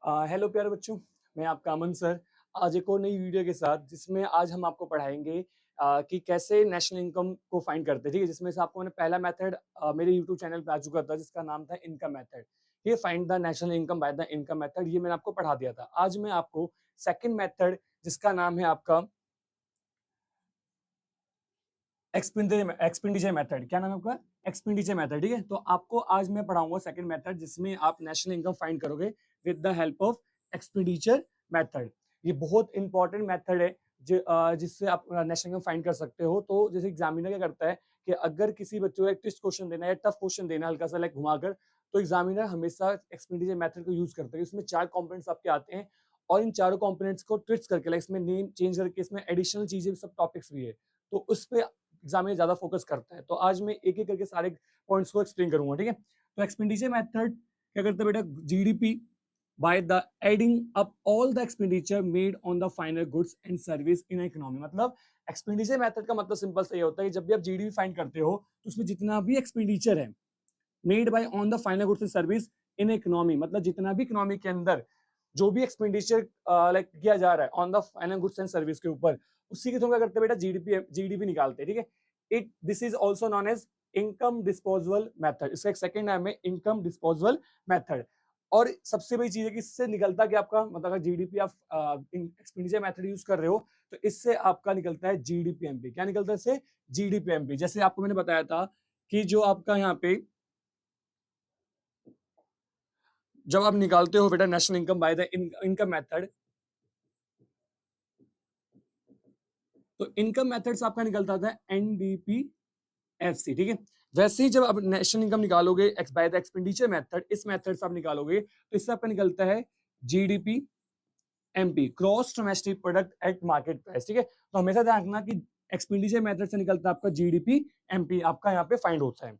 Hello प्यारे बच्चों, मैं आपका अमन सर। आज एक और नई वीडियो के साथ जिसमें आज हम आपको पढ़ाएंगे कि कैसे नेशनल इनकम को फाइंड करते हैं, ठीक है? जिसमें से आपको मैंने पहला मेथड मेरे यूट्यूब चैनल पे आ चुका था जिसका नाम था इनकम मेथड। ये find the national income by the income method, ये मैंने आपको पढ़ा दिया था। आज मैं आपको सेकंड मेथड जिसका नाम है आपका एक्सपेंडिचर मेथड। क्या नाम है आपका? एक्सपेंडिचर मेथड, ठीक है? तो आपको आज मैं पढ़ाऊंगा सेकंड मेथड जिसमें आप नेशनल इनकम फाइंड करोगे with the help of expenditure method. ये बहुत इंपॉर्टेंट मेथड है जिससे आप नेशनल इनकम फाइंड कर सकते हो। तो जैसे एग्जामिनर क्या करता है कि अगर किसी बच्चे को एक ट्विस्ट क्वेश्चन देना है या टफ क्वेश्चन देना है हल्का सा लाइक घुमाकर, तो एग्जामिनर हमेशा एक्सपेंडिचर मेथड को यूज करता है। इसमें 4 कंपोनेंट्स आपके आते हैं और इन चारों कंपोनेंट्स को ट्विस्ट करके लाइक इसमें नेम चेंज करके इसमें एडिशनल चीजें सब टॉपिक्स भी है, तो उस पे एग्जामिनर ज्यादा फोकस करता है। तो आज मैं एक एक करके सारे पॉइंट्स को एक्सप्लेन करूंगा, ठीक है? तो एक्सपेंडिचर मेथड क्या करता है बेटा? GDP by the adding up all the expenditure made on the final goods and service in economy. मतलब एक्सपेंडिचर मेथड का मतलब सिंपल से ये होता है कि जब भी आप जीडीपी फाइंड करते हो तो उसमें जितना भी एक्सपेंडिचर है made by on the final goods and service in economy, मतलब जितना भी इकोनॉमी के अंदर जो भी एक्सपेंडिचर लाइक किया जा रहा है on the final goods and service के ऊपर, उसी के थ्रू क्या करते हैं बेटा? जीडीपी निकालते हैं, ठीक है? It this is also known as income disposable method. इसका एक सेकंड नाम है इनकम डिस्पोजेबल मेथड। और सबसे बड़ी चीज है कि इससे निकलता क्या आपका, मतलब अगर जीडीपी आप एक्सपेंडिचर मेथड यूज कर रहे हो तो इससे आपका निकलता है जीडीपीएमपी। क्या निकलता है इससे? जीडीपीएमपी। जैसे आपको मैंने बताया था कि जो आपका यहाँ पे जब आप निकालते हो बेटा national income by the income method, तो इनकम मेथड से आपका निकलता था एनडीपीएफसी, ठीक है? वैसे ही जब आप नेशनल इनकम निकालोगे बाय द एक्सपेंडिचर मेथड, इस मेथड से आप निकालोगे तो इससे आपका निकलता है GDP MP, gross domestic product at market price, ठीक है? तो हमेशा ध्यान रखना कि एक्सपेंडिचर मेथड से निकलता है आपका जीडीपी एमपी, आपका यहाँ पे फाइंड होता है,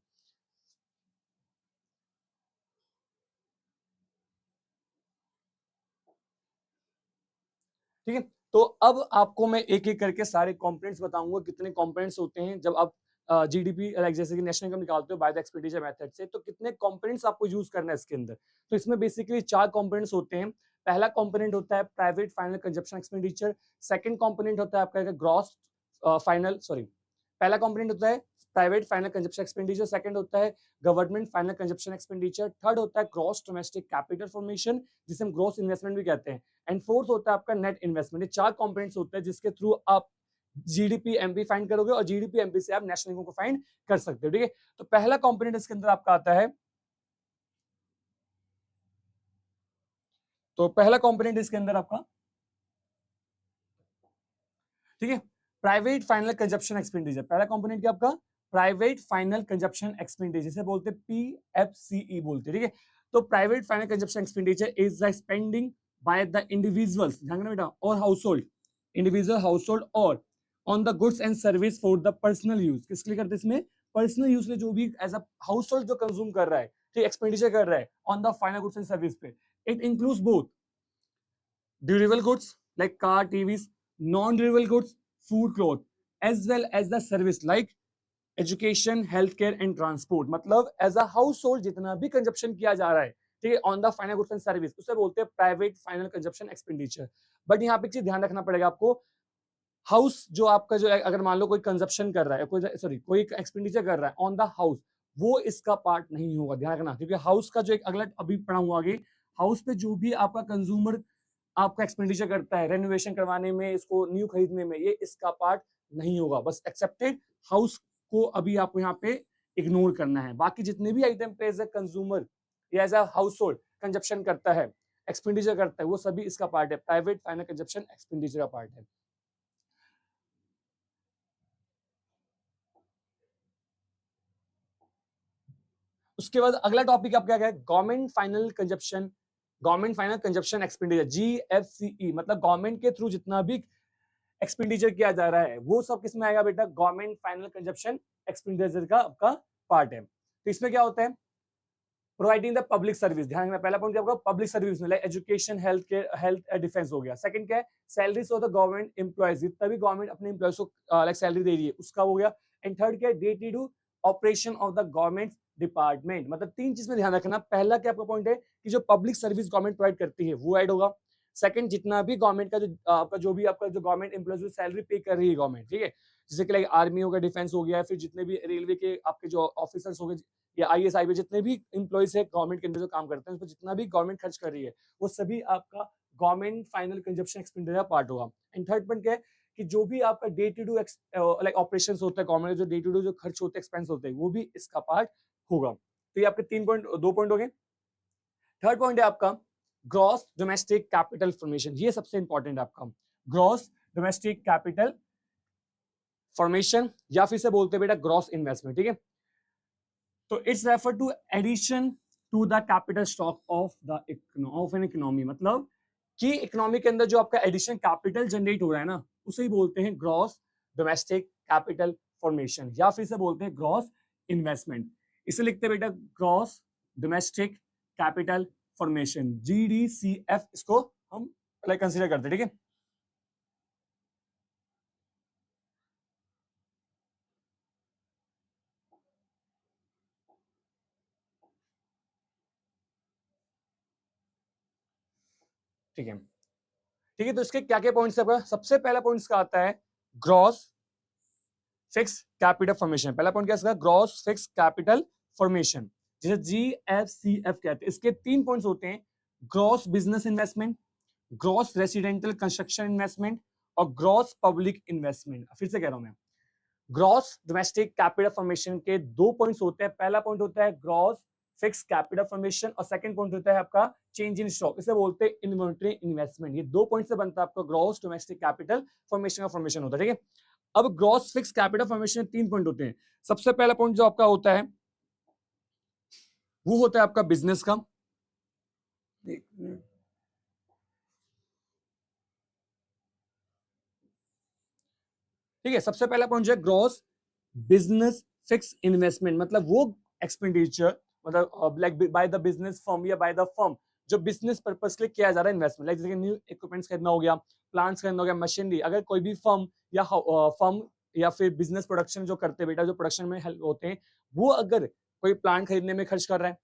ठीक है? तो अब आपको मैं एक एक करके सारे कंपोनेंट्स बताऊंगा, कितने कंपोनेंट्स होते हैं जब आप जीडीपी लाइक जैसे कि नेशनल इनकम निकालते हो बाय द एक्सपेंडिचर मेथड से, तो कितने कंपोनेंट्स आपको यूज करना है इसके अंदर। तो इसमें बेसिकली 4 कंपोनेंट्स होते हैं। पहला कंपोनेंट होता है private final consumption expenditure. Second component होता है आपका ग्रॉस फाइनल सॉरी पहला कंपोनेंट होता है private final consumption expenditure, second होता है government final consumption expenditure, third होता है ग्रॉस डोमेस्टिक कैपिटल फॉर्मेशन जिसे हम ग्रॉस इन्वेस्टमेंट भी कहते हैं, एंड फोर्थ होता है आपका नेट इन्वेस्टमेंट। ये 4 कंपोनेंट्स होते हैं जिसके थ्रू आप जीडीपी एमपी फाइंड करोगे और जीडीपी एमपी से आप नेशनल इनकम को फाइंड कर सकते हो, ठीक है? तो पहला कंपोनेंट इसके अंदर आपका आता है, तो पहला कंपोनेंट इसके अंदर आपका, ठीक है, प्राइवेट फाइनल कंजप्शन एक्सपेंडिचर। पहला कंपोनेंट क्या आपका? प्राइवेट फाइनल कंजप्शन एक्सपेंडिचर, जिसे बोलते हैं पीएफसीई बोलते हैं, ठीक है? तो private final consumption expenditure is the spending by the individuals, ध्यान रखना बेटा, और हाउसहोल्ड, इंडिविजुअल हाउसहोल्ड और on the goods and service for the personal use. किसके लिए करते हैं इसमें? पर्सनल यूज में, जो भी एज अ हाउस होल्ड जो कंज्यूम कर रहा है, ठीक, एक्सपेंडिचर कर रहा है on the final goods and service पे। It includes both durable goods like car TVs, non durable goods food cloth, as well as the service like education health care and transport. मतलब as a household जितना भी consumption किया जा रहा है, ठीक है, on the final goods and service, उसे बोलते हैं private final consumption expenditure. But यहाँ पे एक चीज ध्यान रखना पड़ेगा आपको, हाउस जो आपका जो अगर मान लो कोई कंजप्शन कर रहा है, कोई सॉरी कोई एक्सपेंडिचर कर रहा है ऑन द हाउस, वो इसका पार्ट नहीं होगा, ध्यान रखना। क्योंकि हाउस का जो एक अगला अभी पढ़ाऊंगा आगे, हाउस पे जो भी आपका कंज्यूमर आपका एक्सपेंडिचर करता है रेनोवेशन करवाने में, इसको न्यू खरीदने में, ये इसका पार्ट नहीं होगा। बस एक्सेप्टेड हाउस को अभी आपको यहाँ पे इग्नोर करना है। बाकी जितने भी आइटम पे एज ए कंज्यूमर या as a household consumption करता है, एक्सपेंडिचर करता है, वो सभी इसका पार्ट है, प्राइवेट फाइनल कंजप्शन एक्सपेंडिचर का पार्ट है। उसके बाद अगला टॉपिक आपका क्या है? Government final consumption, government final consumption expenditure, GFCE. मतलब गवर्नमेंट के थ्रू जितना भी एक्सपेंडिचर किया जा रहा है वो सब किसमें आएगा बेटा? गवर्नमेंट फाइनल कंजप्शन एक्सपेंडिचर का आपका पार्ट है। तो इसमें क्या होता है? प्रोवाइडिंग द पब्लिक सर्विस, ध्यान रखना, पहला पॉइंट क्या होगा? पब्लिक सर्विस में, like education health care health defence हो गया। सेकंड क्या है? Salaries of the government employees, जितना भी गवर्नमेंट अपने एम्प्लॉयज को लाइक सैलरी दे रही है उसका हो गया। एंड थर्ड क्या है? Day to day operation of the government department. मतलब 3 चीज में ध्यान रखना। पहला क्या आपका पॉइंट है कि जो पब्लिक सर्विस गवर्नमेंट प्रोवाइड करती है वो ऐड होगा। सेकंड, जितना भी गवर्नमेंट का जो आपका जो भी आपका जो गवर्नमेंट एम्प्लॉयज जो सैलरी पे कर रही है गवर्नमेंट, ठीक है, जैसे कि लाइक आर्मी हो गया, डिफेंस हो गया, फिर जितने भी रेलवे के आपके जो ऑफिसर्स हो गए या आईएएस आईपीएस, जितने भी एम्प्लॉयज है गवर्नमेंट के अंदर जो काम करते हैं, उस पर जितना भी गवर्नमेंट खर्च कर रही है वो सभी आपका गवर्नमेंट फाइनल कंजप्शन एक्सपेंडिचर का पार्ट होगा। एंड थर्ड पॉइंट क्या है कि जो भी आपका day to day like operations होता है गवर्नमेंट, जो डे टू डे जो खर्च होते हैं, एक्सपेंस होते हैं, वो भी इसका पार्ट होगा। तो ये आपके 2 पॉइंट हो गए। थर्ड पॉइंट है आपका ग्रॉस डोमेस्टिक कैपिटल फॉर्मेशन। ये सबसे इंपॉर्टेंट है आपका ग्रॉस डोमेस्टिक कैपिटल फॉर्मेशन, या फिर से बोलते हैं बेटा ग्रॉस इन्वेस्टमेंट, ठीक है। तो it's refer to addition to the capital stock of an economy. मतलब कि इकोनॉमी के अंदर जो आपका एडिशन कैपिटल जनरेट हो रहा है ना, उसे ही बोलते हैं ग्रॉस डोमेस्टिक कैपिटल फॉर्मेशन, या फिर से बोलते हैं ग्रॉस इन्वेस्टमेंट। इसे लिखते हैं बेटा gross domestic capital formation, GDCF इसको हम लाइक कंसीडर करते हैं, ठीक है। ठीक है, ठीक है। तो इसके क्या क्या पॉइंट्स है? सबसे पहला पॉइंट इसका आता है ग्रॉस फिक्स कैपिटल फॉर्मेशन। पहला पॉइंट क्या है इसका? ग्रॉस फिक्स कैपिटल फॉर्मेशन, जिसे GFCF कहते हैं। इसके 3 पॉइंट्स होते हैं, gross business investment, gross residential construction investment और ग्रॉस पब्लिक इन्वेस्टमेंट। फिर से कह रहा हूं मैं, ग्रॉस डोमेस्टिक कैपिटल फॉर्मेशन के 2 पॉइंट्स होते हैं। पहला पॉइंट होता है ग्रॉस फिक्स कैपिटल फॉर्मेशन और सेकंड पॉइंट होता है आपका चेंज इन स्टॉक, इसे बोलते हैं इन्वेंटरी इन्वेस्टमेंट। ये 2 पॉइंट से बनता है आपका ग्रॉस डोमेस्टिक कैपिटल फॉर्मेशन का फॉर्मेशन होता है, ठीक है। अब ग्रॉस फिक्स कैपिटल फॉर्मेशन में 3 पॉइंट होते हैं। सबसे पहला पॉइंट जो आपका होता है वो होता है आपका बिजनेस का। ठीक है, सबसे पहला पॉइंट जो है ग्रॉस बिजनेस फिक्स इन्वेस्टमेंट, मतलब वो एक्सपेंडिचर, मतलब like by the business firm या बाय द फर्म, जो बिजनेस पर्पस के लिए किया जा रहा है इन्वेस्टमेंट, लाइक जैसे न्यू इक्विपमेंट्स खरीदना हो गया, प्लांट्स खरीदना हो गया, मशीनरी। अगर कोई भी फर्म या फर्म या फिर बिजनेस प्रोडक्शन जो करते हैं बेटा, जो प्रोडक्शन में हेल्प होते हैं, वो अगर कोई प्लांट खरीदने में खर्च कर रहा है,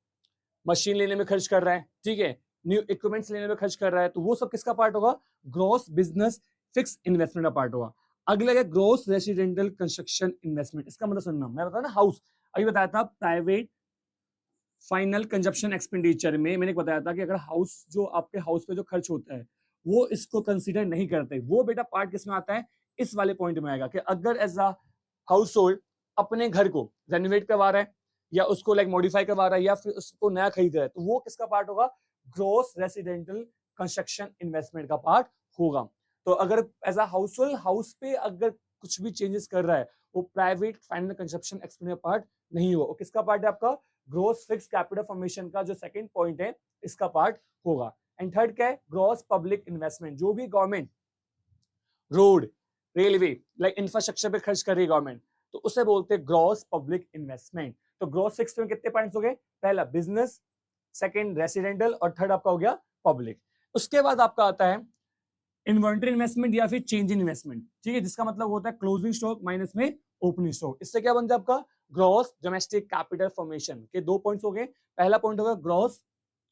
मशीन लेने में खर्च कर रहा है, ठीक है, न्यू इक्विपमेंट्स लेने में खर्च कर रहा है, तो वो सब किसका पार्ट होगा? ग्रॉस बिजनेस फिक्स इन्वेस्टमेंट का पार्ट होगा। अगला है ग्रॉस रेसिडेंटल कंस्ट्रक्शन इन्वेस्टमेंट। इसका मतलब सुनना, मैं बताया ना हाउस, अभी बताया था प्राइवेट फाइनल कंजप्शन एक्सपेंडिचर में मैंने बताया था कि अगर हाउस जो आपके हाउस पे जो खर्च होता है वो इसको कंसीडर नहीं करते, वो बेटा पार्ट किसमें आता है? इस वाले पॉइंट में आएगा कि अगर एज अ हाउस होल्ड अपने घर को रेनोवेट करवा रहा है या उसको लाइक मॉडिफाई करवा रहा है या फिर उसको नया खरीद रहा है, तो वो किसका पार्ट होगा? ग्रॉस रेसिडेंटल कंस्ट्रक्शन इन्वेस्टमेंट का पार्ट होगा। तो अगर as a household house पे अगर कुछ भी चेंजेस कर रहा है, वो private final construction expenditure part नहीं होगा। किसका पार्ट है आपका? ग्रॉस फिक्स कैपिटल फॉर्मेशन का जो सेकंड पॉइंट है इसका पार्ट होगा। एंड थर्ड क्या है? ग्रॉस पब्लिक इन्वेस्टमेंट, जो भी government road railway like infrastructure पे खर्च कर रही है गवर्नमेंट, तो उसे बोलते हैं ग्रॉस पब्लिक इन्वेस्टमेंट। तो ग्रॉस फिक्स में कितने पॉइंट्स हो गए? पहला बिजनेस, सेकंड रेसिडेंटल और थर्ड आपका हो गया पब्लिक। उसके बाद आपका आता है इन्वेंटरी इन्वेस्टमेंट या फिर चेंज इन इन्वेस्टमेंट, ठीक है, जिसका मतलब होता है क्लोजिंग स्टॉक माइनस में ओपनिंग स्टॉक। इससे क्या बनता है आपका? ग्रॉस डोमेस्टिक कैपिटल फॉर्मेशन के 2 पॉइंट्स हो गए। पहला पॉइंट होगा ग्रॉस,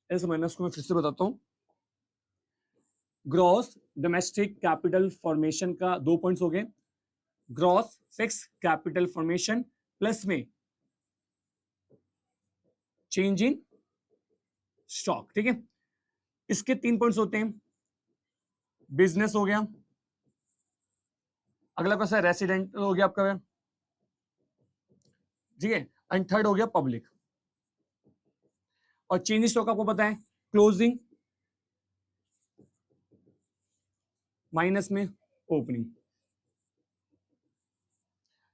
ऐसे मैंने उसको मैं फिर से बताता हूं, ग्रॉस डोमेस्टिक कैपिटल फॉर्मेशन का 2 पॉइंट्स हो गए, gross fix capital formation plus में चेंज इन स्टॉक, ठीक है। इसके 3 पॉइंट्स होते हैं, बिजनेस हो गया, अगला कैसा है? रेसिडेंट हो गया आपका, ठीक है, एंड थर्ड हो गया पब्लिक। और चेंज इन स्टॉक आपको पता है क्लोजिंग माइनस में ओपनिंग।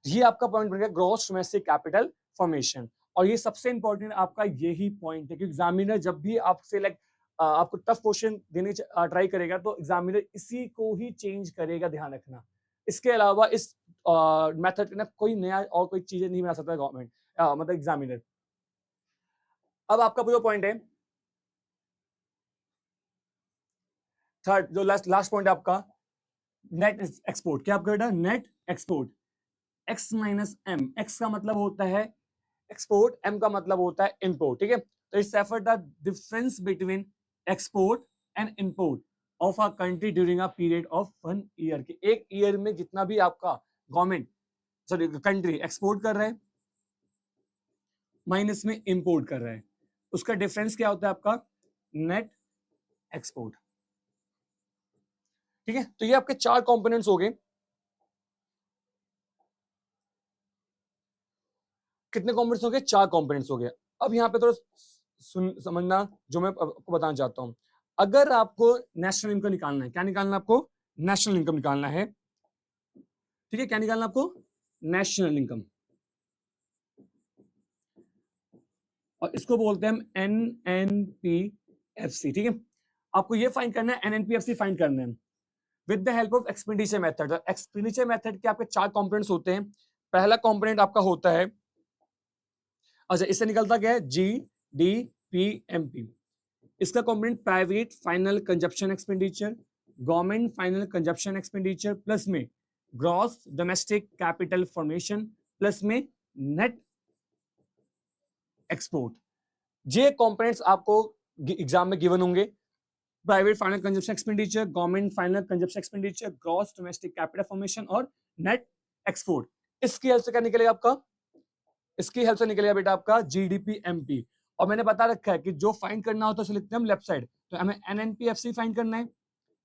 ये आपका पॉइंट बन गया ग्रॉस डोमेस्टिक कैपिटल फॉर्मेशन। और ये सबसे इंपॉर्टेंट आपका यही पॉइंट है कि एग्जामिनर जब भी आपसे लाइक आपको टफ क्वेश्चन देने ट्राई करेगा तो एग्जामिनर इसी को ही चेंज करेगा, ध्यान रखना। इसके अलावा इस मेथड ना कोई नया और कोई चीजें नहीं बना सकता गवर्नमेंट मतलब एग्जामिनर। अब आपका जो पॉइंट है थर्ड, जो लास्ट पॉइंट है आपका नेट एक्सपोर्ट। क्या आपका बेटा? Net export, X minus M. X का मतलब होता है एक्सपोर्ट, एम का मतलब होता है इंपोर्ट, ठीक है। तो it's refer the difference between export and import of a country during a period of 1 year. के एक ईयर में जितना भी आपका गवर्नमेंट सॉरी कंट्री एक्सपोर्ट कर रहा है माइनस में इंपोर्ट कर रहा है, उसका डिफरेंस क्या होता है आपका नेट एक्सपोर्ट, ठीक है। तो ये आपके 4 कंपोनेंट्स हो गए। कितने कंपोनेंट्स हो गए? 4 कंपोनेंट्स हो गए। अब यहाँ पे थोड़ा समझना जो मैं आपको बताना चाहता हूं। अगर आपको नेशनल इनकम निकालना है, क्या निकालना है आपको? नेशनल इनकम निकालना है, ठीक है। क्या निकालना है आपको? नेशनल इनकम, और इसको बोलते हैं हम एनएनपीएफसी, ठीक है। आपको ये फाइंड करना है, एनएनपीएफसी फाइंड करना है with the help of expenditure method. Expenditure method के आपके 4 कंपोनेंट्स होते हैं। पहला कंपोनेंट आपका होता है, अच्छा इससे निकलता क्या है? जीडीपीएमपी। इसका component private final consumption expenditure, government final consumption expenditure, plus में gross domestic capital formation, plus में नेट एक्सपोर्ट। ये कंपोनेंट्स आपको एग्जाम में गिवन होंगे। Private final consumption expenditure, government final consumption expenditure, gross domestic capital formation और net export. इसकी help से क्या निकलेगा आपका? इसकी हेल्प से निकलेगा बेटा आपका जीडीपीएमपी। और मैंने बता रखा है कि जो फाइंड करना होता है उसे लिखते हैं हम लेफ्ट साइड, तो हमें एनएनपीएफसी फाइंड करना है।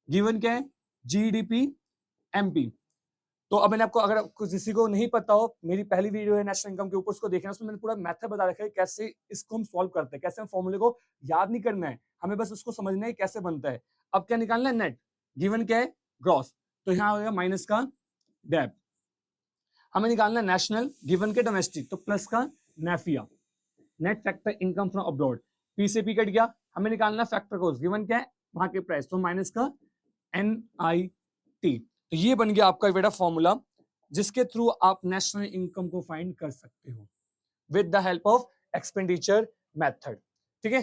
गिवन क्या है? जीडीपीएमपी। तो अब मैंने आपको, अगर किसी को नहीं पता हो, मेरी पहली वीडियो है नेशनल इनकम के ऊपर, उसको देखना। उसमें मैंने पूरा मेथड बता रखा है कैसे इसको हम सॉल्व करते हैं, कैसे हम फॉर्मूले को याद नहीं करना है, हमें बस उसको समझना है कैसे बनता है। अब क्या निकालना है? नेट। गिवन क्या है? ग्रॉस। तो यहाँ होगा माइनस का डेब्ट। हमें निकालना है नेशनल, गिवन के डोमेस्टिक, तो प्लस का NFIA, net factor income from abroad. P से पी कट गया। हमें निकालना फैक्टर कोस्ट, गिवन क्या है? वहां के प्राइस, तो माइनस का NIT। तो ये बन गया आपका बेटा फॉर्मूला, जिसके थ्रू आप नेशनल इनकम को फाइंड कर सकते हो with the help of expenditure method, ठीक है।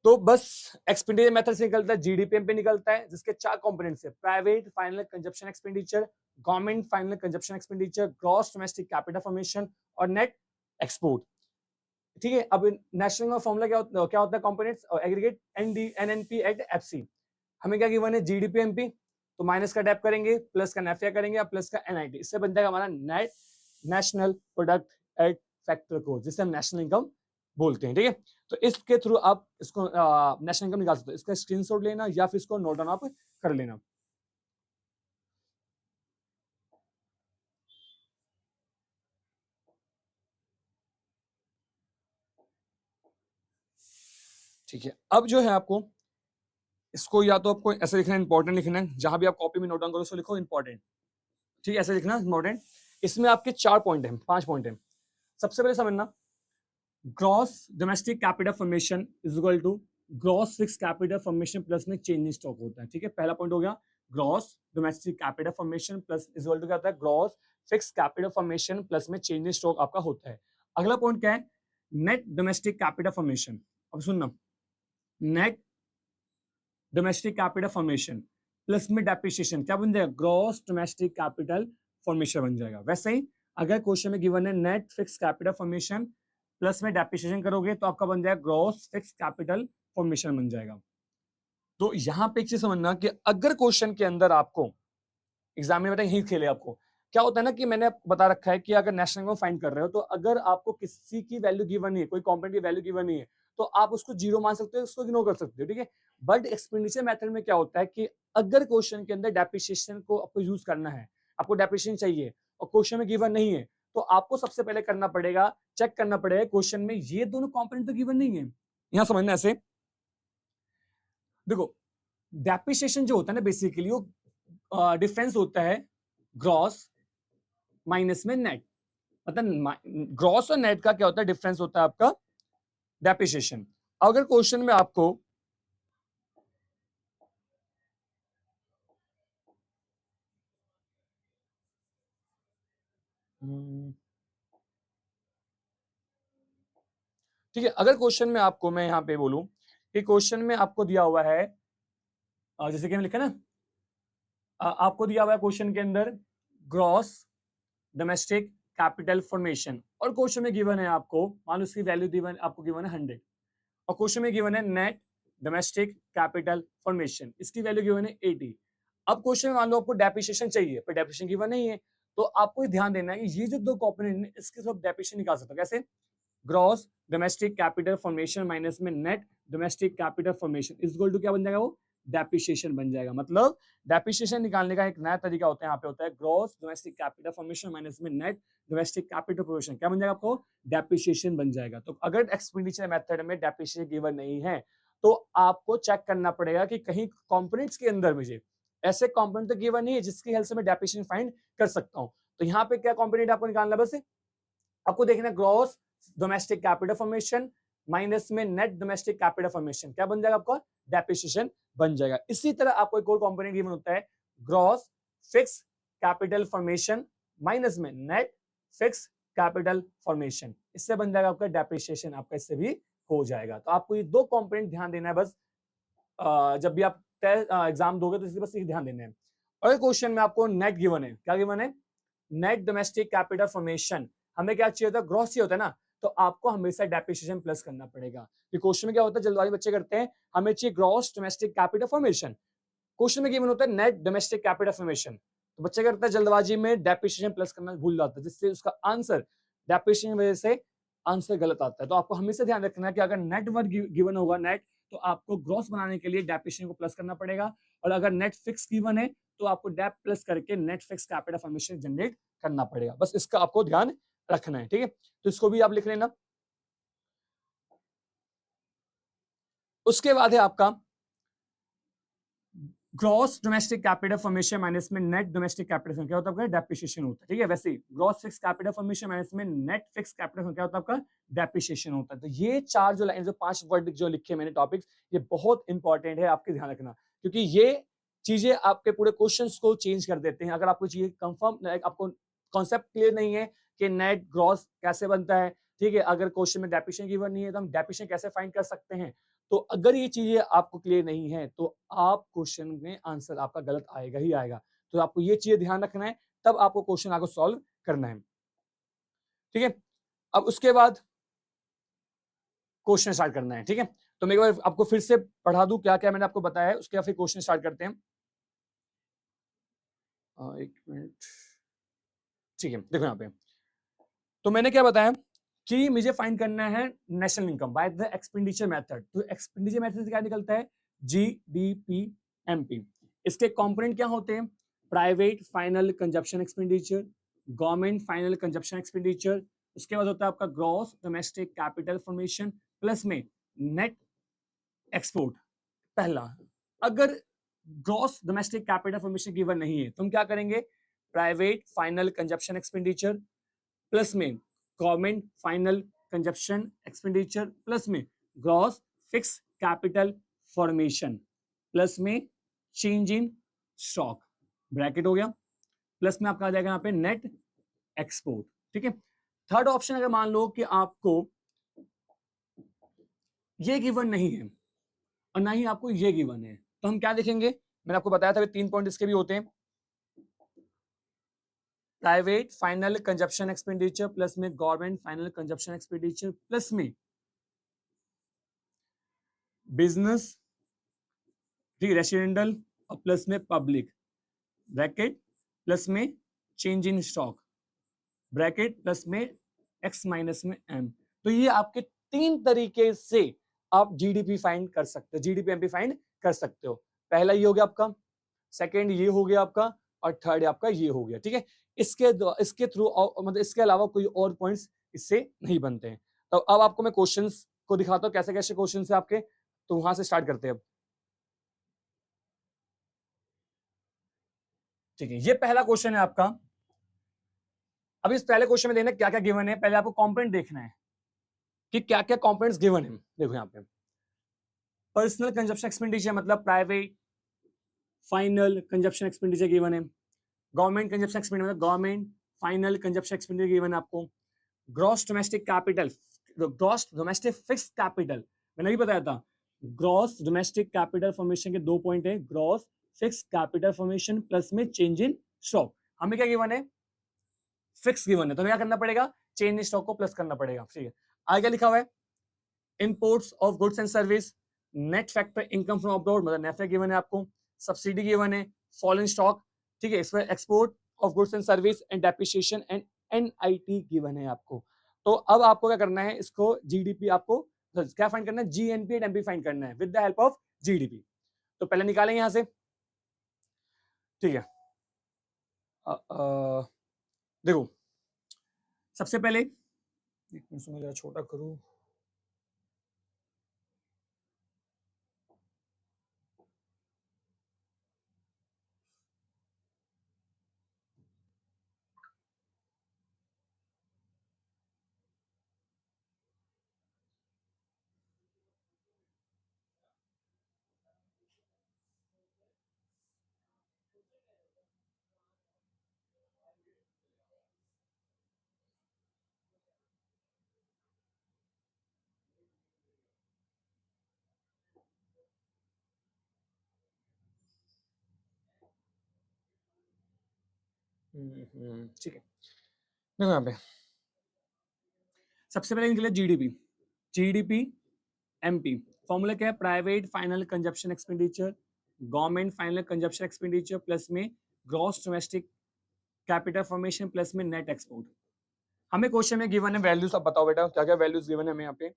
तो बस एक्सपेंडिचर मेथड से निकलता है, जीडीपीएम पे निकलता है, जिसके 4 कंपोनेंट्स है, private final consumption expenditure, government final consumption expenditure, gross domestic capital formation और नेट एक्सपोर्ट, ठीक है। अब नेशनल का फॉर्मूला क्या होता है? Components aggregate NNP at FC. हमें क्या गिवन है? जीडीपीएमपी, तो माइनस का डेप करेंगे, प्लस का नेफिया करेंगे और प्लस का एनआईटी। इससे बन जाएगा हमारा net national product at factor code, जिसे हम नेशनल इनकम बोलते हैं, ठीक है। तो इसके थ्रू आप इसको नेशनल इनकम निकाल सकते हो। इसका स्क्रीनशॉट लेना या फिर इसको नोट डाउन आप कर लेना। ठीक है, अब जो है आपको इसको या तो आपको ऐसे लिखना है, इंपॉर्टेंट लिखना है, जहां भी आप कॉपी में नोट डाउन करो उसको लिखो इंपॉर्टेंट, ठीक है, ऐसे लिखना इंपॉर्टेंट। इसमें आपके 4 पॉइंट हैं, 5 पॉइंट हैं। सबसे पहले समझना, gross domestic capital formation is equal to gross fix capital formation plus में चेंज इन स्टॉक होता है, ठीक है। पहला पॉइंट हो गया gross domestic capital formation plus is equal to क्या होता है? Gross fix capital formation plus में चेंज इन स्टॉक आपका होता है। अगला पॉइंट क्या है? Net domestic capital formation. अब सुनना, net domestic capital formation plus में डेप्रिसिएशन क्या बन जाएगा? ग्रॉस डोमेस्टिक कैपिटल फॉर्मेशन बन जाएगा। वैसे ही अगर क्वेश्चन में गिवन है net fix capital formation plus में डेप्रिसिएशन करोगे तो आपका बन जाएगा ग्रॉस फिक्स कैपिटल फॉर्मेशन बन जाएगा। तो यहां पे एक चीज समझना कि अगर क्वेश्चन के अंदर आपको एग्जाम में बेटा यही खेले, आपको क्या होता है ना कि मैंने आपको बता रखा है कि अगर नेशनल इनकम फाइंड कर रहे हो तो अगर आपको किसी की वैल्यू गिवन नहीं है, कोई कंपोनेंट की वैल्यू गिवन नहीं है, तो आप उसको जीरो मान सकते हो, उसको इग्नोर कर सकते हो, ठीक है। बट एक्सपेंडिचर मेथड में क्या होता है कि अगर क्वेश्चन के अंदर डेप्रिसिएशन को आपको यूज करना है, आपको डेप्रिसिएशन चाहिए और क्वेश्चन में गिवन नहीं है, तो आपको सबसे पहले करना पड़ेगा, चेक करना पड़ेगा क्वेश्चन में ये दोनों कंपोनेंट तो गिवन नहीं है। यहां समझना ऐसे देखो, डेप्रिसिएशन जो होता है ना बेसिकली वो डिफरेंस होता है ग्रॉस माइनस में नेट, मतलब ग्रॉस और नेट का क्या होता है? डिफरेंस होता है आपका डेप्रिसिएशन। अगर क्वेश्चन में आपको ठीक है, अगर क्वेश्चन में आपको मैं यहां पे बोलूं कि क्वेश्चन में आपको दिया हुआ है जैसे कि हमने लिखा ना, आपको दिया हुआ है क्वेश्चन के अंदर ग्रॉस डोमेस्टिक कैपिटल फॉर्मेशन, और क्वेश्चन में गिवन है आपको, मान लो इसकी वैल्यू गिवन आपको गिवन है 100, और क्वेश्चन में गिवन है नेट डोमेस्टिक कैपिटल फॉर्मेशन, इसकी वैल्यू गिवन है 80। अब क्वेश्चन में मान लो आपको डेप्रिसिएशन चाहिए, पर डेप्रिसिएशन गिवन नहीं है, तो आपको ध्यान देना है कि ये जो दो कंपोनेंट है इसके सब डेप्रिसिएशन निकाल सकते हो कैसे, gross domestic capital formation minus में net domestic capital formation is equal to क्या बन जाएगा, वो डेप्रिसिएशन बन जाएगा। मतलब डेप्रिसिएशन निकालने का एक नया तरीका होता है, यहाँ पे होता है gross domestic capital formation minus में नेट डोमेस्टिक कैपिटल फॉर्मेशन, क्या बन जाएगा आपको, डेप्रिसिएशन बन जाएगा। तो अगर एक्सपेंडिचर मेथड में डेप्रिसिएशन गिवन नहीं है तो आपको चेक करना पड़ेगा कि कहीं कंपोनेंट्स के अंदर मुझे ऐसे कंपोनेंट तो गिवन नहीं है जिसकी हेल्प से मैं डेप्रिसिएशन फाइंड कर सकता हूं। तो यहाँ पे क्या कंपोनेंट आपको निकालना, बस आपको देखना gross domestic capital formation minus में नेट डोमेस्टिक कैपिटल फॉर्मेशन, क्या बन जाएगा आपका, डेप्रिसिएशन बन जाएगा। इसी तरह आपको एक और कंपोनेंट गिवन होता है gross fix capital formation minus में नेट फिक्स कैपिटल फॉर्मेशन, इससे बन जाएगा आपका डेप्रिसिएशन, आपका इससे भी हो जाएगा। तो आपको ये दो कंपोनेंट ध्यान देना है बस, जब भी आप एग्जाम दोगे तो इसलिए बस ध्यान देना है। और क्वेश्चन में आपको नेट गिवन है, क्या गिवन है, नेट डोमेस्टिक कैपिटल फॉर्मेशन, हमें क्या चाहिए होता है, ग्रॉस चाहिए होता है ना, तो आपको हमेशा डेप्रिसिएशन प्लस करना पड़ेगा। क्वेश्चन में क्या होता है, जल्दबाजी बच्चे करते हैं, हमें चाहिए gross domestic capital formation, question में गिवन होता है नेट डोमेस्टिक कैपिटल फॉर्मेशन, तो बच्चे करता है जल्दबाजी में डेप्रिसिएशन प्लस करना भूल जाता है, जिससे उसका आंसर डेप्रिसिएशन वजह से आंसर गलत आता है। तो आपको हमेशा ध्यान रखना है कि अगर नेट वर्क गिवन होगा नेट, तो आपको ग्रॉस बनाने के लिए डेप्रिसिएशन को प्लस करना पड़ेगा, और अगर नेट फिक्स गिवन है तो आपको डेप प्लस करके net fix capital formation generate करना पड़ेगा। बस इसका आपको ध्यान रखना है, ठीक है। तो इसको भी आप लिख लेना। उसके बाद है आपका gross domestic capital formation minus में नेट डोमेस्टिक कैपिटल फॉर्मेशन, क्या होता है आपका, डेप्रिसिएशन होता है, ठीक है। वैसे ही gross fix capital formation minus में नेट फिक्स कैपिटल फॉर्मेशन, क्या होता है आपका, डेप्रिसिएशन होता है। तो ये चार जो लाइन, जो 5 वर्ड जो लिखे मैंने टॉपिक्स, ये बहुत इंपॉर्टेंट है, आपके ध्यान रखना, क्योंकि ये चीजें आपके पूरे क्वेश्चंस को चेंज कर देते हैं। अगर आपको चाहिए कंफर्म, आपको कॉन्सेप्ट क्लियर नहीं है कि नेट ग्रॉस कैसे बनता है, ठीक है, अगर क्वेश्चन में डेप्रिसिएशन गिवन नहीं है तो हम डेप्रिसिएशन कैसे फाइंड कर सकते हैं, तो अगर ये चीजें आपको क्लियर नहीं है तो आप क्वेश्चन में आंसर आपका गलत आएगा ही आएगा। तो आपको ये चीजें ध्यान रखना है, तब आपको क्वेश्चन आपको सॉल्व करना है, ठीक है। अब उसके बाद क्वेश्चन स्टार्ट करना है, ठीक है। तो मैं एक बार आपको फिर से पढ़ा दूं क्या क्या मैंने आपको बताया है, उसके बाद फिर क्वेश्चन स्टार्ट करते हैं। एक मिनट, ठीक है। देखो यहाँ पे तो मैंने क्या बताया कि मुझे फाइंड करना है national income by the expenditure method. तो एक्सपेंडिचर मेथड से क्या निकलता है, जीडीपीएमपी। इसके कंपोनेंट क्या होते हैं, private final consumption expenditure, government final consumption expenditure, उसके बाद होता है आपका gross domestic capital formation plus में नेट एक्सपोर्ट। पहला, अगर gross domestic capital formation given नहीं है तो हम क्या करेंगे, private final consumption expenditure plus में government final consumption expenditure plus में gross fix capital formation plus में चेंज इन स्टॉक, ब्रैकेट हो गया, प्लस में आपका आ जाएगा यहाँ पे नेट एक्सपोर्ट, ठीक है। थर्ड ऑप्शन, अगर मान लो कि आपको ये गिवन नहीं है और ना ही आपको ये गिवन है, तो हम क्या देखेंगे, मैंने आपको बताया था 3 पॉइंट इसके भी होते हैं, private final consumption expenditure plus में government final consumption expenditure plus में बिजनेस रेसिडेंशियल और प्लस में पब्लिक, ब्रैकेट प्लस में change in stock, bracket plus में एक्स माइनस में एम। तो ये आपके 3 तरीके से आप जीडीपी फाइंड कर सकते हो, जीडीपीएमपी फाइंड कर सकते हो। पहला ये हो गया आपका, सेकंड ये हो गया आपका, और थर्ड आपका ये हो गया, ठीक है। इसके थ्रू मतलब इसके अलावा कोई और पॉइंट्स इससे नहीं बनते हैं। तो अब आपको मैं क्वेश्चंस को दिखाता हूं कैसे कैसे क्वेश्चन है आपके, तो वहां से स्टार्ट करते हैं अब, ठीक है। ये पहला क्वेश्चन है आपका। अब इस पहले क्वेश्चन में देखना क्या क्या गिवन है, पहले आपको कंपोनेंट देखना है कि क्या क्या कंपोनेंट्स गिवन है। देखो यहाँ पे पर्सनल कंजप्शन एक्सपेंडिचर मतलब private final consumption expenditure given है, गवर्नमेंट कंजप्शन एक्सपेंडिचर मतलब government final consumption expenditure given है आपको, gross domestic capital, gross domestic fix capital मैंने भी बताया था, ग्रॉस डोमेस्टिक कैपिटल फॉर्मेशन के 2 पॉइंट है, gross fix capital formation plus में चेंज इन स्टॉक। हमें क्या गिवन है, फिक्स गिवन है, तो क्या करना पड़ेगा, चेंज इन स्टॉक को प्लस करना पड़ेगा, ठीक है। आगे क्या लिखा हुआ है, imports of goods and service, net factor income from abroad, मतलब नेट फैक्टर गिवन है आपको, सब्सिडी गिवन है, फॉरेन स्टॉक, ठीक है, इसमें export of goods and service and depreciation and NIT given है आपको। तो अब आपको क्या करना है, इसको जीडीपी आपको क्या फाइंड करना है, जीएनपी एंड एमपी फाइंड करना है with the help of GDP. तो पहले निकालेंगे यहां से, ठीक है। देखो सबसे पहले, एक मिनट से मैं जरा छोटा करूं, ठीक है। देखो यहाँ पे सबसे पहले निकले जीडीपी, जीडीपी एमपी, फॉर्मूला क्या है, private final consumption expenditure, government final consumption expenditure plus में gross domestic capital formation plus में नेट एक्सपोर्ट। हमें क्वेश्चन में गिवन है वैल्यूज, अब बताओ बेटा क्या क्या वैल्यूज गिवन है हमें यहाँ पे,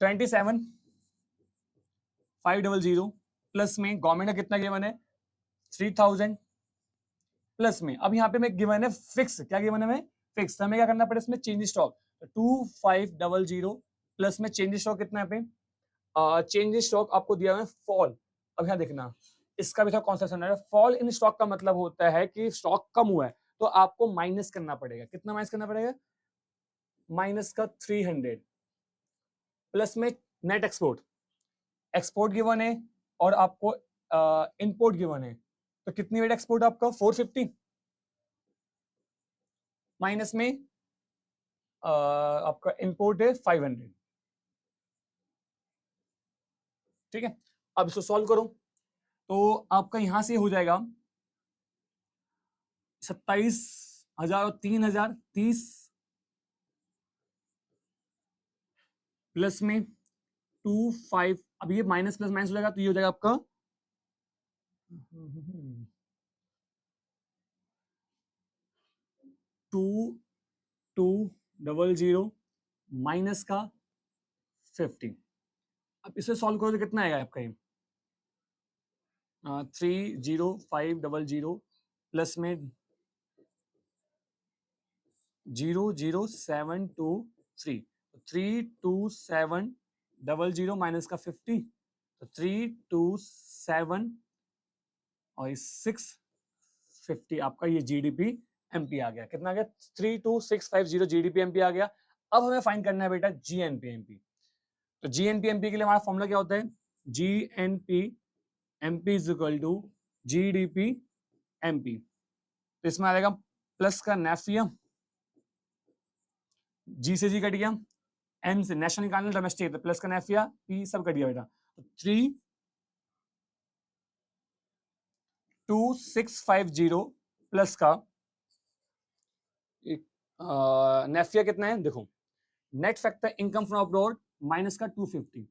27,500 प्लस में गवर्नमेंट का कितना गिवन है 3,000 प्लस में, अब यहाँ पे मैं गिवन है फिक्स, क्या गिवन है हमें फिक्स, हमें क्या करना पड़ेगा इसमें चेंज स्टॉक, 2,500 प्लस में चेंज स्टॉक कितना है पे, चेंज स्टॉक आपको दिया हुआ है फॉल। अब यहाँ देखना इसका भी था कॉन्सेप्ट समझना है, फॉल इन स्टॉक का मतलब होता है कि स्टॉक कम हुआ है तो आपको माइनस करना पड़ेगा, कितना माइनस करना पड़ेगा, माइनस का 300 प्लस में नेट एक्सपोर्ट, एक्सपोर्ट गिवन है और आपको इंपोर्ट गिवन है, तो कितनी वेट एक्सपोर्ट आपका 450 माइनस में आपका इंपोर्ट है 500, ठीक है। अब इसको सॉल्व करो तो आपका यहां से हो जाएगा 27,000 और 3,000 30 प्लस में 2,500, अब ये माइनस प्लस माइनस हो जाएगा तो ये हो जाएगा आपका 2,200 माइनस का 50। अब इसे सॉल्व करो तो कितना आएगा आपका ये 3,0,500 प्लस में 0,0,723, 3,2,700 माइनस का 50, तो 3,2,7 और 650 आपका ये जीडीपी एमपी आ गया, कितना आ गया 3,2,650 जीडीपी एमपी आ गया। अब हमें फाइंड करना है बेटा जीएनपी एमपी, तो जीएनपी एमपी के लिए हमारा फॉर्मूला क्या होता है, GNP MP is equal to GDP MP, तो इसमें आ जाएगा प्लस का नेफिया, जी से जी कट गया, एन से नेशनल निकालना डोमेस्टिक, तो प्लस का नेफिया, पी सब कट गया बेटा, तो 3,2,650 प्लस का नेफिया कितना है देखो, net factor income from abroad minus का 250,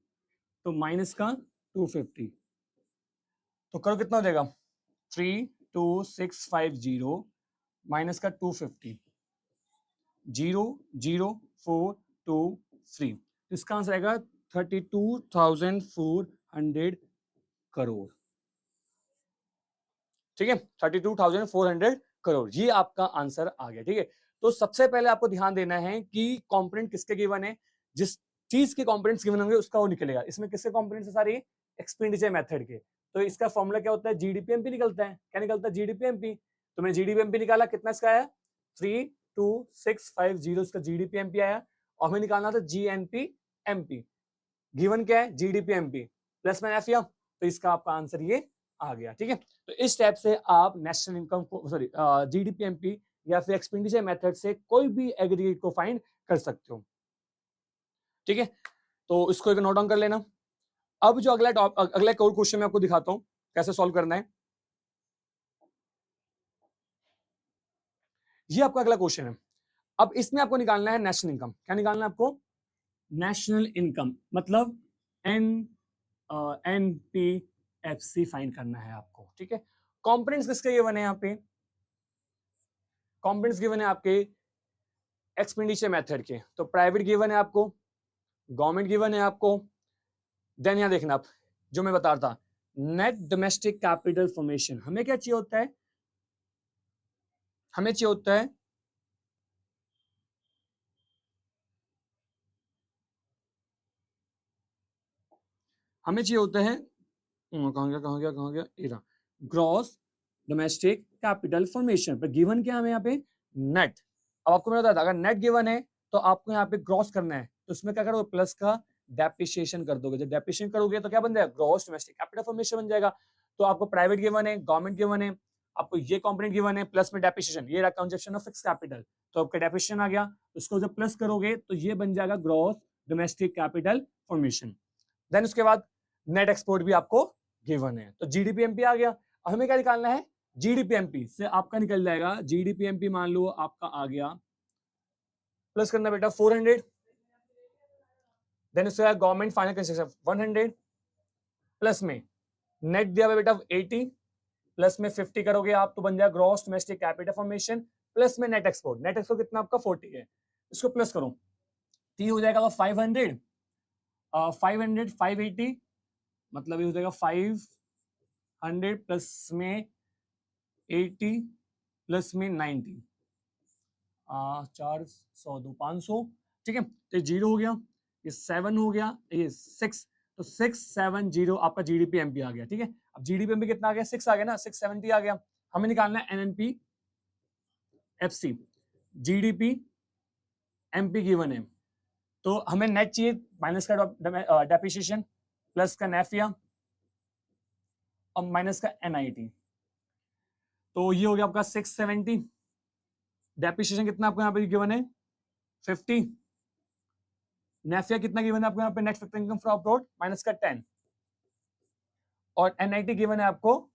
तो माइनस का 250, तो करो कितना हो जाएगा 3,2,650 माइनस का 250, 0,0,423, इसका आंसर आएगा 32,400 करोड़, ठीक है 32,400 करोड़, ये आपका आंसर आ गया, ठीक है। तो सबसे पहले आपको ध्यान देना है कि कंपोनेंट किसके गिवन है, जिस चीज के कंपोनेंट्स गिवन होंगे उसका वो निकलेगा, इसमें किसके कंपोनेंट्स है सारे, एक्सपेंडिचर मेथड के, तो इसका फॉर्मूला क्या होता है, जीडीपीएमपी निकलता है, क्या निकलता है जीडीपीएमपी, तो मैंने जीडीपीएमपी निकाला, कितना इसका आया 3,2,650 इसका जीडीपीएमपी आया, और हमें निकालना था जीएनपी एमपी, गिवन क्या है जीडीपीएमपी प्लस में एफिया, तो इसका आपका आंसर ये आ गया, ठीक है। तो इस टाइप से आप नेशनल इनकम को सॉरी जीडीपीएमपी या फिर एक्सपेंडिचर मेथड से कोई भी एग्रीगेट को फाइंड कर सकते हो, ठीक है। तो इसको एक नोट डाउन कर लेना। अब जो अगला एक और क्वेश्चन मैं आपको दिखाता हूं कैसे सॉल्व करना है। ये आपका अगला क्वेश्चन है। अब इसमें आपको निकालना है नेशनल इनकम। क्या निकालना है आपको? नेशनल इनकम, मतलब NPFC फाइंड करना है आपको, ठीक है। कॉम्पोनेंट्स किसके गिवन है यहाँ पे? कॉम्पोनेंट्स गिवन है आपके एक्सपेंडिचर मेथड के। तो प्राइवेट गिवन है आपको, गवर्नमेंट गिवन है आपको, देन यहां देखना आप जो मैं बता रहा था, नेट डोमेस्टिक कैपिटल फॉर्मेशन। हमें क्या चाहिए होता है? हमें चाहिए होता है कहां गया इरा ग्रॉस डोमेस्टिक कैपिटल फॉर्मेशन। पर गिवन क्या हमें यहाँ पे? नेट। अब आपको मैं बताया था, अगर नेट गिवन है तो आपको यहाँ पे ग्रॉस करना है, तो उसमें क्या करोगे? प्लस का डेप्रिसिएशन कर दोगे। जब डेप्रिसिएशन करोगे तो क्या बन जाएगा? ग्रॉस डोमेस्टिक कैपिटल फॉर्मेशन बन जाएगा। तो आपको प्राइवेट गिवन है, गवर्नमेंट गिवन है, आपको ये कंपोनेंट गिवन है, प्लस में डेप्रिसिएशन, ये रहा कंजप्शन ऑफ फिक्स कैपिटल। तो आपका डेप्रिसिएशन आ गया, उसको जब प्लस करोगे तो ये बन जाएगा gross domestic capital formation. Then उसके बाद नेट एक्सपोर्ट भी आपको गिवन है। तो जीडीपीएमपी आ गया। अब हमें क्या निकालना है? जीडीपीएमपी से आपका निकल जाएगा, जीडीपीएमपी मान लो आपका आ गया, प्लस करना बेटा 400, देन उसके बाद गवर्नमेंट फाइनल कंस्ट्रक्शन 100, प्लस में नेट दिया हुआ बेटा 80, प्लस में 50 करोगे आप तो बन जाएगा gross domestic capital formation, plus में नेट एक्सपोर्ट। नेट एक्सपोर्ट कितना आपका? 40 है। इसको प्लस करो, तो हो जाएगा 500, 500 580, मतलब ये हो जाएगा 500 प्लस में 80 प्लस में 90, 400 दो 500, ठीक है। तो जीरो हो गया, ये 7 हो गया, ये 6, तो 670 आपका जीडीपीएमपी आ गया, ठीक है। अब जीडीपीएमपी कितना आ गया? 6 आ गया ना, 670 आ गया। हमें निकालना है NNP FC. GDP MP given है, तो हमें नेट चाहिए, माइनस का डेप्रिसिएशन, प्लस का नेफिया और माइनस का एनआईटी। तो ये हो गया आपका 670। डेप्रिसिएशन कितना आपको यहाँ पे गिवन है? 50। नेफिया कितना गिवन है आपको यहाँ पे? Net factor income from abroad minus का 10, और एनआईटी गिवन है आपको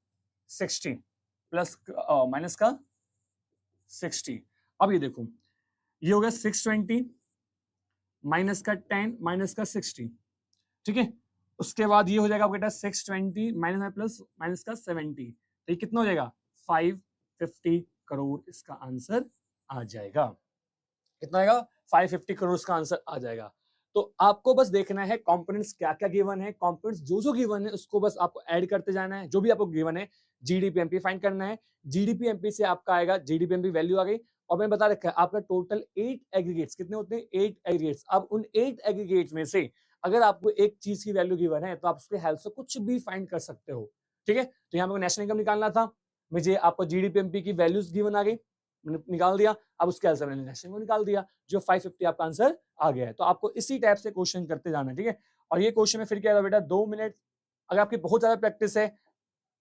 60 प्लस माइनस का 60। अब ये देखो, ये हो गया 620 माइनस का 10 माइनस का 60, ठीक है। उसके बाद ये हो जाएगा बेटा 620 माइनस प्लस माइनस का 70, तो ये कितना हो जाएगा? 550 करोड़ इसका आंसर आ जाएगा। कितना आएगा? 550 करोड़ इसका आंसर आ जाएगा। तो आपको बस देखना है कंपोनेंट्स क्या क्या गिवन है, कंपोनेंट्स जो जो गिवन है उसको बस आपको ऐड करते जाना है, जो भी आपको गिवन है। जीडीपीएमपी फाइंड करना है, जीडीपीएमपी से आपका आएगा, जीडीपीएमपी वैल्यू आ गई। और मैंने बता रखा है आपका टोटल 8 एग्रीगेट्स कितने होते हैं? 8 एग्रीगेट्स। अब उन 8 एग्रीगेट्स में से अगर आपको एक चीज की वैल्यू गिवन है तो आप उसके हेल्प से कुछ भी फाइंड कर सकते हो, ठीक है। तो यहाँ पे नेशनल इनकम निकालना था, मुझे आपको जीडीपीएमपी की वैल्यूज गिवन आ गई, मैंने निकाल दिया। अब उसके हेल्प से मैंने नेशनल इनकम निकाल दिया, जो 550 आपका आंसर आ गया है। तो आपको इसी टाइप से क्वेश्चन करते जाना है, ठीक है। और ये क्वेश्चन में फिर क्या है बेटा, 2 मिनट, अगर आपकी बहुत ज्यादा प्रैक्टिस है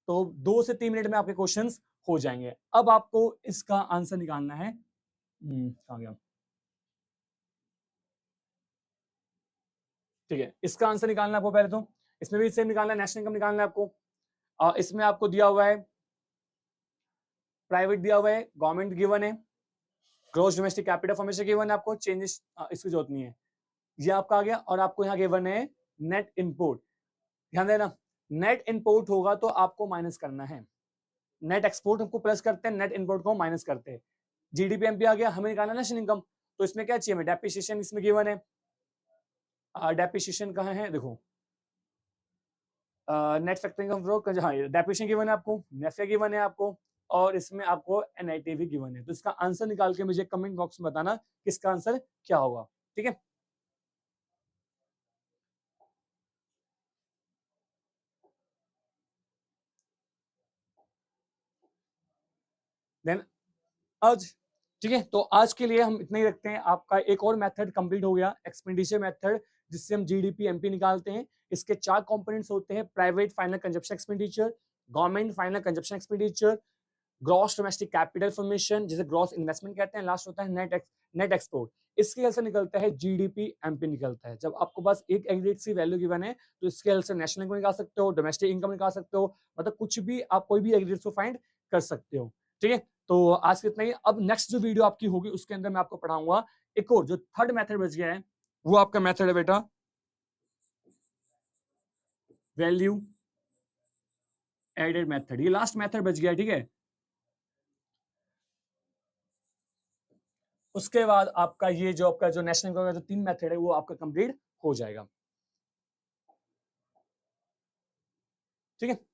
तो 2 से 3 मिनट में आपके क्वेश्चंस हो जाएंगे। अब आपको इसका आंसर निकालना है, कहां गया, ठीक है। इसका आंसर निकालना है आपको पहले तो, इसमें भी सेम निकालना है, नेशनल इनकम निकालना है आपको। इसमें आपको दिया हुआ है प्राइवेट दिया हुआ है, गवर्नमेंट गिवन है, gross domestic capital formation given है आपको, चेंजेस इसकी जरूरत नहीं है, ये आपका आ गया। और आपको यहाँ गिवन है नेट इनपुट, ध्यान देना, नेट इनपुट होगा तो आपको माइनस करना है, नेट एक्सपोर्ट हमको प्लस करते हैं, नेट इनपुट को माइनस करते हैं। जीडीपीएमपी आ गया, हमें निकालना नेशनल इनकम, तो इसमें क्या चाहिए हमें? डेप्रिसिएशन इसमें गिवन है, डेप्रिसिएशन कहाँ है देखो, नेट फैक्टरिंग ऑफ रो, हाँ डेप्रिसिएशन गिवन है आपको, नेफिया गिवन है आपको, और इसमें आपको एनआईटी भी गिवन है। तो इसका आंसर निकाल के मुझे कमेंट बॉक्स में बताना कि इसका आंसर क्या होगा, ठीक है। देन आज, ठीक है, तो आज के लिए हम इतना ही रखते हैं। आपका एक और मेथड कंप्लीट हो गया, एक्सपेंडिचर मेथड, जिससे हम जीडीपी एमपी निकालते हैं। इसके 4 कंपोनेंट्स होते हैं, private final consumption expenditure, government final consumption expenditure, gross domestic capital formation जिसे ग्रॉस इन्वेस्टमेंट कहते हैं, लास्ट होता है नेट एक्सपोर्ट। इसके हेल्प से निकलता है जीडीपी एमपी निकलता है। जब आपको पास एक एग्रीगेट सी वैल्यू गिवन है तो इसके हेल्प से नेशनल इनकम निकाल सकते हो, डोमेस्टिक इनकम निकाल सकते हो, मतलब कुछ भी आप कोई भी एग्रीगेट को फाइंड कर सकते हो, ठीक है। तो आज के इतना ही। अब नेक्स्ट जो वीडियो आपकी होगी उसके अंदर मैं आपको पढ़ाऊंगा एक और जो थर्ड मेथड बच गया है, वो आपका मेथड है बेटा वैल्यू एडेड मेथड। ये लास्ट मेथड बच गया, ठीक है। उसके बाद आपका ये जो आपका जो नेशनल इनकम का जो 3 मेथड है वो आपका कंप्लीट हो जाएगा, ठीक है।